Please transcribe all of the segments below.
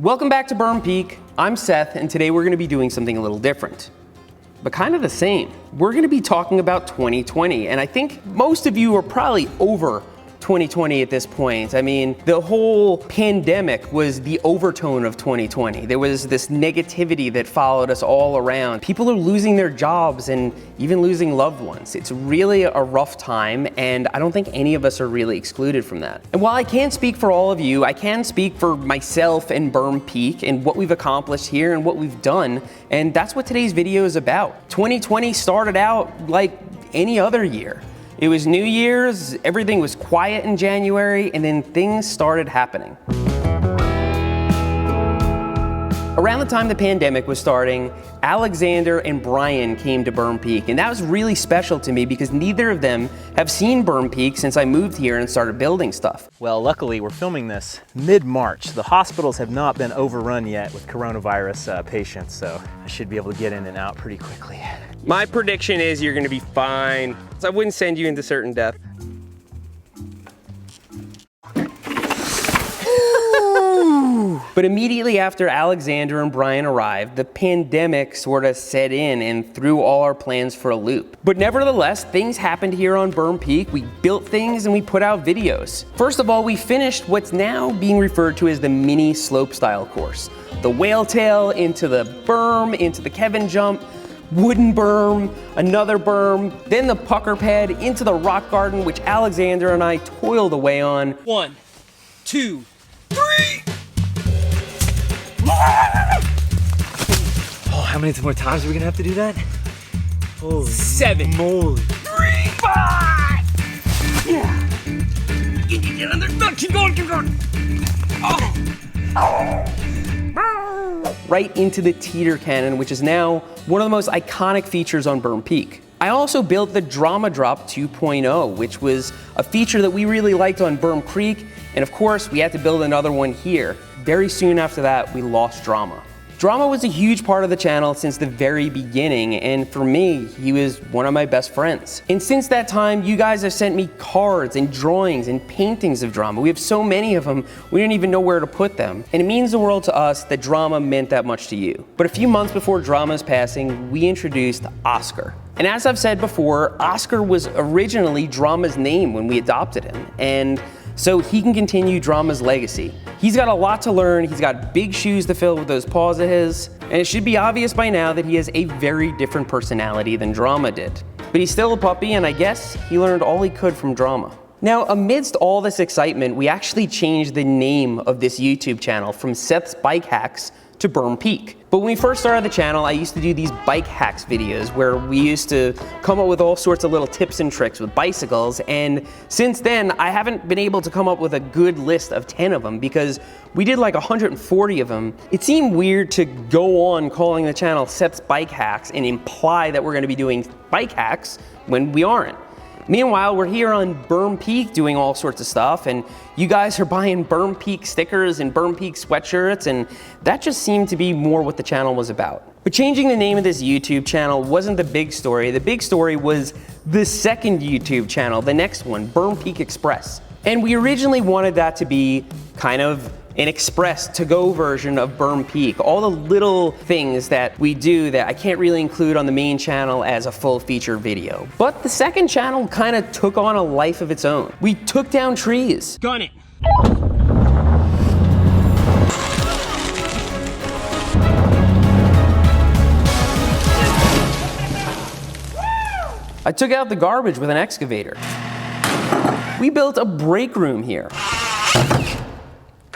Welcome back to Berm Peak. I'm Seth, and today we're going to be doing something a little different, but kind of the same. We're going to be talking about 2020, and I think most of you are probably over 2020 at this point. I mean, the whole pandemic was the overtone of 2020. There was this negativity that followed us all around. People are losing their jobs and even losing loved ones. It's really a rough time, and I don't think any of us are really excluded from that. And while I can't speak for all of you, I can speak for myself and Berm Peak and what we've accomplished here and what we've done, and that's what today's video is about. 2020 started out like any other year. It was New Year's, everything was quiet in January, and then things started happening. Around the time the pandemic was starting, Alexander and Brian came to Berm Peak, and that was really special to me because neither of them have seen Berm Peak since I moved here and started building stuff. Well, luckily we're filming this mid-March. The hospitals have not been overrun yet with coronavirus patients, so I should be able to get in and out pretty quickly. My prediction is you're gonna be fine. So I wouldn't send you into certain death. But immediately after Alexander and Brian arrived, the pandemic sort of set in and threw all our plans for a loop. But nevertheless, things happened here on Berm Peak. We built things and we put out videos. First of all, we finished what's now being referred to as the mini slopestyle course. The whale tail into the berm, into the Kevin jump, wooden berm, another berm, then the pucker pad into the rock garden, which Alexander and I toiled away on. 1, 2, 3! Oh, how many more times are we gonna have to do that? Holy 7, moly. 3, 5! Yeah! Get under, no, keep going, keep going! Oh! Right into the teeter cannon, which is now one of the most iconic features on Berm Peak. I also built the Drama Drop 2.0, which was a feature that we really liked on Berm Creek, and of course we had to build another one here. Very soon after that, we lost Drama. Drama was a huge part of the channel since the very beginning, and for me, he was one of my best friends. And since that time, you guys have sent me cards and drawings and paintings of Drama. We have so many of them, we didn't even know where to put them. And it means the world to us that Drama meant that much to you. But a few months before Drama's passing, we introduced Oscar. And as I've said before, Oscar was originally Drama's name when we adopted him, and so he can continue Drama's legacy. He's got a lot to learn, he's got big shoes to fill with those paws of his, and it should be obvious by now that he has a very different personality than Drama did. But he's still a puppy, and I guess he learned all he could from Drama. Now, amidst all this excitement, we actually changed the name of this YouTube channel from Seth's Bike Hacks to Berm Peak. But when we first started the channel, I used to do these bike hacks videos where we used to come up with all sorts of little tips and tricks with bicycles, and since then I haven't been able to come up with a good list of 10 of them because we did like 140 of them. It seemed weird to go on calling the channel Seth's Bike Hacks and imply that we're going to be doing bike hacks when we aren't. Meanwhile, we're here on Berm Peak doing all sorts of stuff, and you guys are buying Berm Peak stickers and Berm Peak sweatshirts, and that just seemed to be more what the channel was about. But changing the name of this YouTube channel wasn't the big story. The big story was the second YouTube channel, the next one, Berm Peak Express. And we originally wanted that to be kind of an express to-go version of Berm Peak. All the little things that we do that I can't really include on the main channel as a full feature video. But the second channel kind of took on a life of its own. We took down trees. Gun it! I took out the garbage with an excavator. We built a break room here.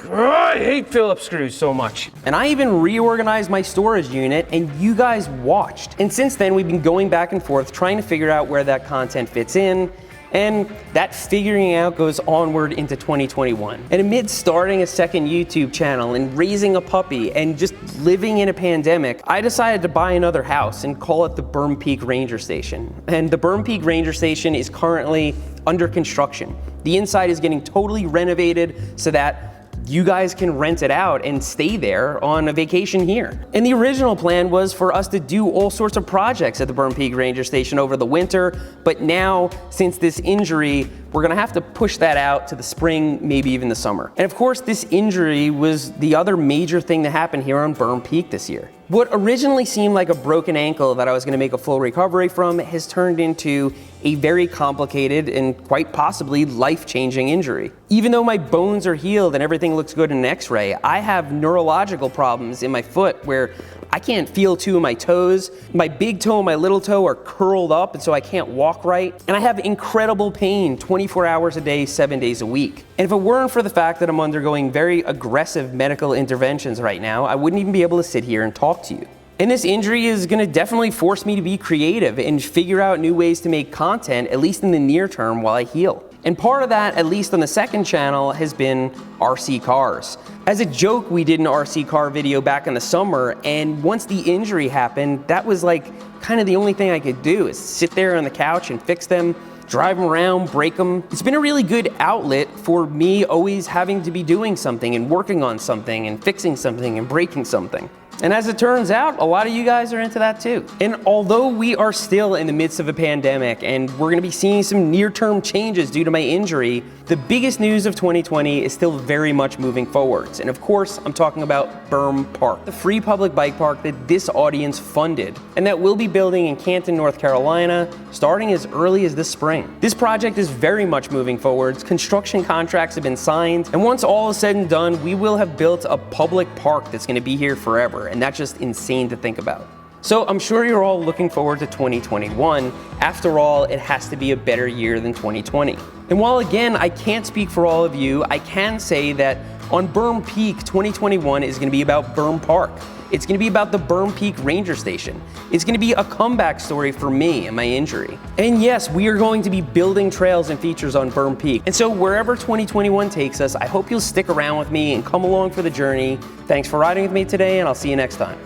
I hate Phillips screws so much. And I even reorganized my storage unit, and you guys watched. And since then, we've been going back and forth trying to figure out where that content fits in, and that figuring out goes onward into 2021. And amid starting a second YouTube channel and raising a puppy and just living in a pandemic, I decided to buy another house and call it the Berm Peak Ranger Station. And the Berm Peak Ranger Station is currently under construction. The inside is getting totally renovated so that you guys can rent it out and stay there on a vacation here. And the original plan was for us to do all sorts of projects at the Berm Peak Ranger Station over the winter, but now, since this injury, we're gonna have to push that out to the spring, maybe even the summer. And of course, this injury was the other major thing that happened here on Berm Peak this year. What originally seemed like a broken ankle that I was gonna make a full recovery from has turned into a very complicated and quite possibly life-changing injury. Even though my bones are healed and everything looks good in an x-ray, I have neurological problems in my foot where I can't feel two of my toes. My big toe and my little toe are curled up, and so I can't walk right. And I have incredible pain 24 hours a day, 7 days a week. And if it weren't for the fact that I'm undergoing very aggressive medical interventions right now, I wouldn't even be able to sit here and talk to you. And this injury is gonna definitely force me to be creative and figure out new ways to make content, at least in the near term, while I heal. And part of that, at least on the second channel, has been RC cars. As a joke, we did an RC car video back in the summer, and once the injury happened, that was like kind of the only thing I could do, is sit there on the couch and fix them, drive them around, break them. It's been a really good outlet for me always having to be doing something and working on something and fixing something and breaking something. And as it turns out, a lot of you guys are into that too. And although we are still in the midst of a pandemic and we're gonna be seeing some near-term changes due to my injury, the biggest news of 2020 is still very much moving forwards. And of course, I'm talking about Berm Park, the free public bike park that this audience funded and that we'll be building in Canton, North Carolina, starting as early as this spring. This project is very much moving forwards. Construction contracts have been signed, and once all is said and done, we will have built a public park that's gonna be here forever. And that's just insane to think about. So I'm sure you're all looking forward to 2021. After all, it has to be a better year than 2020. And while again, I can't speak for all of you, I can say that on Berm Peak, 2021 is gonna be about Berm Park. It's gonna be about the Berm Peak Ranger Station. It's gonna be a comeback story for me and my injury. And yes, we are going to be building trails and features on Berm Peak. And so wherever 2021 takes us, I hope you'll stick around with me and come along for the journey. Thanks for riding with me today, and I'll see you next time.